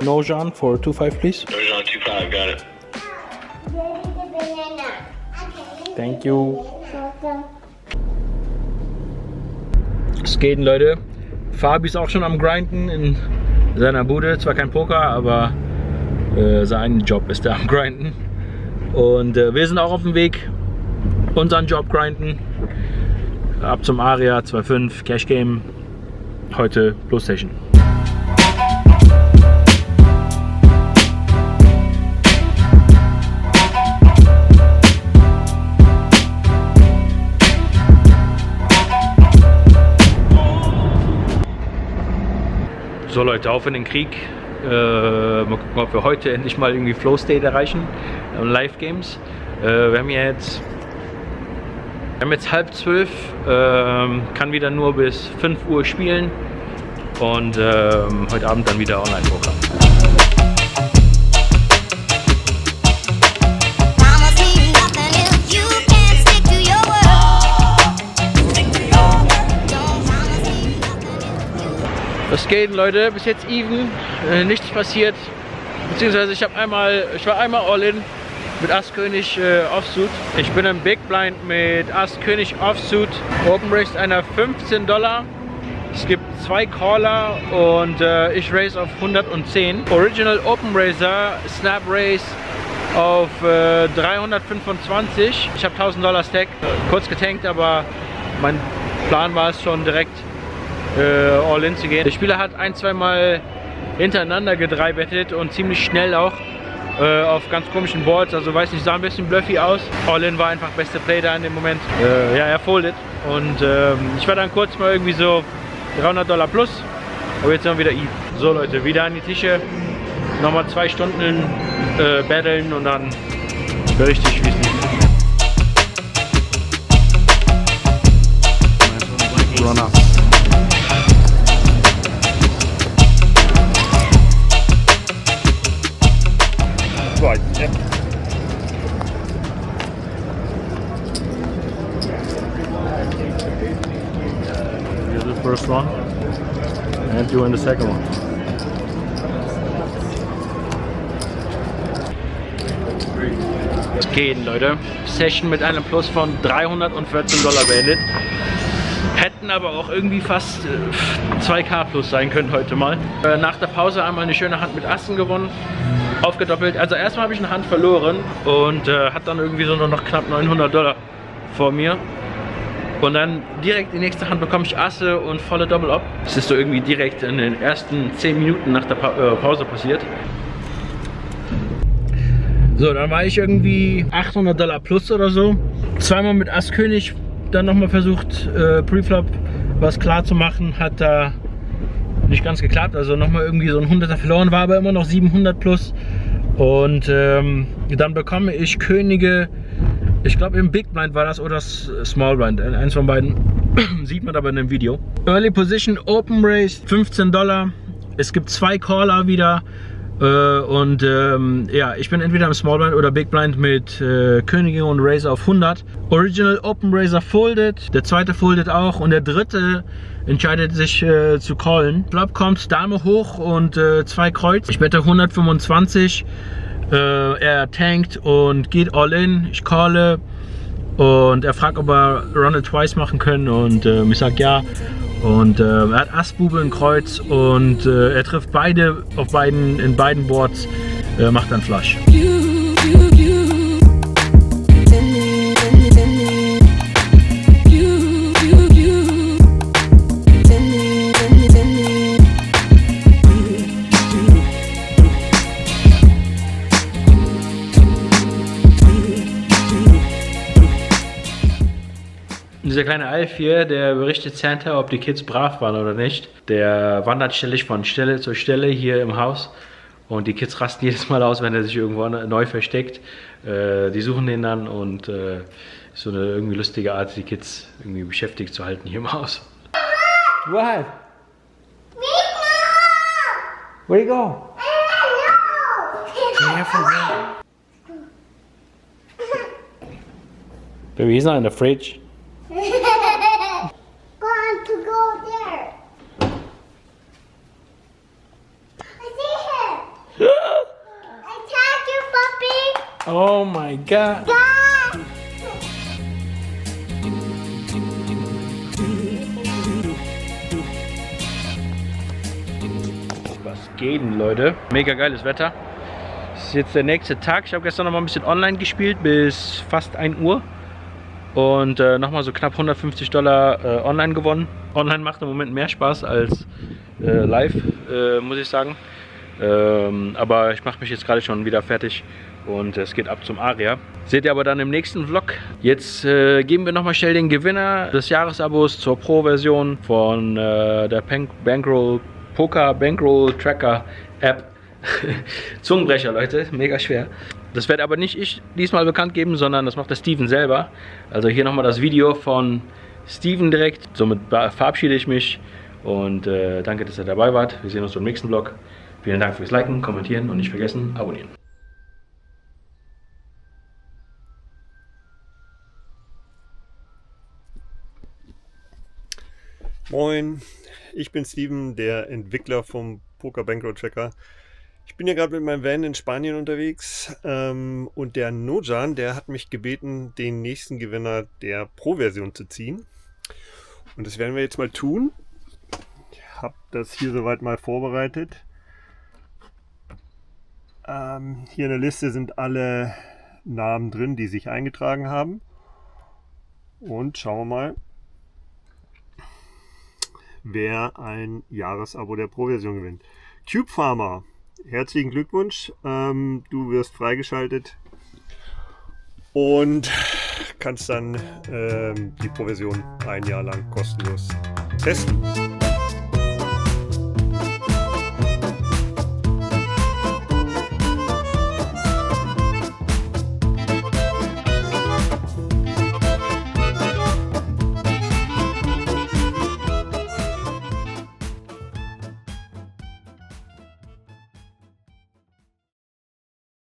Nojan for 2.5, please. Nojan 2.5, got it. Thank you. Skaten, Leute. Fabi ist auch schon am Grinden in seiner Bude. Zwar kein Poker, aber sein Job ist da am Grinden. Und wir sind auch auf dem Weg, unseren Job grinden. Ab zum Aria 2.5 Cash Game. Heute PlayStation. So Leute, auf in den Krieg. Mal gucken, ob wir heute endlich mal irgendwie Flow State erreichen. Live Games. Wir haben jetzt 11:30. Kann wieder nur bis 5 Uhr spielen. Und heute Abend dann wieder Online-Programm. Das Skaten, Leute, bis jetzt even, nichts passiert, beziehungsweise ich war einmal All-In mit Ass-König Offsuit. Ich bin im Big Blind mit Ass-König Offsuit, Open Race einer $15. Es gibt 2 Caller und ich race auf 110. Original Open Racer Snap Race auf 325. Ich habe $1000 Stack, kurz getankt, aber mein Plan war es schon direkt All-In zu gehen. Der Spieler hat 1-2 Mal hintereinander gedreibettet und ziemlich schnell auch auf ganz komischen Boards, also weiß nicht, sah ein bisschen bluffy aus. All-In war einfach beste Play da in dem Moment. Ja, er foldet und ich war dann kurz mal irgendwie so $300 plus, aber jetzt sind wir wieder even. So Leute, wieder an die Tische, nochmal 2 Stunden battlen und dann berichte ich, wie es lief. Runner. Right, yeah. Here's the first one, and you in the second one. Gehen, Leute. Session mit einem Plus von $314 beendet. Hätten aber auch irgendwie fast 2K plus sein können heute mal. Nach der Pause einmal eine schöne Hand mit Assen gewonnen. Aufgedoppelt. Also erstmal habe ich eine Hand verloren und hat dann irgendwie so nur noch knapp $900 vor mir. Und dann direkt die nächste Hand bekomme ich Asse und volle Double-Up. Das ist so irgendwie direkt in den ersten 10 Minuten nach der Pause passiert. So, dann war ich irgendwie $800 plus oder so. Zweimal mit Ass-König dann nochmal versucht, Preflop was klar zu machen. Hat da nicht ganz geklappt, also nochmal irgendwie so ein 100er verloren, war aber immer noch 700 plus. Und dann bekomme ich Könige, ich glaube im Big Blind war das oder das Small Blind, eins von beiden, sieht man aber in dem Video. Early Position Open Race $15, es gibt 2 Caller wieder und ja, ich bin entweder im Small Blind oder Big Blind mit Königin und Racer auf 100. Original Open Racer folded, der zweite folded auch und der dritte entscheidet sich zu callen. Flop kommt Dame hoch und 2 Kreuz. Ich wette 125. Er tankt und geht all in. Ich calle und er fragt, ob er Run it twice machen können und ich sag ja. Und er hat Ass, Bube und Kreuz und er trifft beide in beiden Boards, macht dann Flush. Dieser kleine Alf hier, der berichtet Santa, ob die Kids brav waren oder nicht. Der wandert ständig von Stelle zu Stelle hier im Haus und die Kids rasten jedes Mal aus, wenn er sich irgendwo neu versteckt. Die suchen den dann und ist so eine irgendwie lustige Art, die Kids irgendwie beschäftigt zu halten hier im Haus. What? Where you go? Baby, he's not in the fridge. Want to go there. I see him. Oh my God. Was geht denn, Leute? Mega geiles Wetter. Das ist jetzt der nächste Tag. Ich habe gestern noch mal ein bisschen online gespielt bis fast 1 Uhr. Und nochmal so knapp $150 online gewonnen. Online macht im Moment mehr Spaß als live, muss ich sagen. Aber ich mache mich jetzt gerade schon wieder fertig und es geht ab zum Aria. Seht ihr aber dann im nächsten Vlog. Jetzt geben wir nochmal schnell den Gewinner des Jahresabos zur Pro-Version von der Poker Bankroll Tracker App. Zungenbrecher, Leute, mega schwer. Das werde aber nicht ich diesmal bekannt geben, sondern das macht der Steven selber. Also hier nochmal das Video von Steven direkt. Somit verabschiede ich mich und danke, dass ihr dabei wart. Wir sehen uns im nächsten Vlog. Vielen Dank fürs Liken, Kommentieren und nicht vergessen, abonnieren. Moin, ich bin Steven, der Entwickler vom Poker Bankroll Tracker. Ich bin ja gerade mit meinem Van in Spanien unterwegs und der Nojan, der hat mich gebeten, den nächsten Gewinner der Pro-Version zu ziehen. Und das werden wir jetzt mal tun. Ich habe das hier soweit mal vorbereitet. Hier in der Liste sind alle Namen drin, die sich eingetragen haben. Und schauen wir mal, wer ein Jahresabo der Pro-Version gewinnt. Cube Farmer, herzlichen Glückwunsch, du wirst freigeschaltet und kannst dann die Pro-Version 1 Jahr lang kostenlos testen.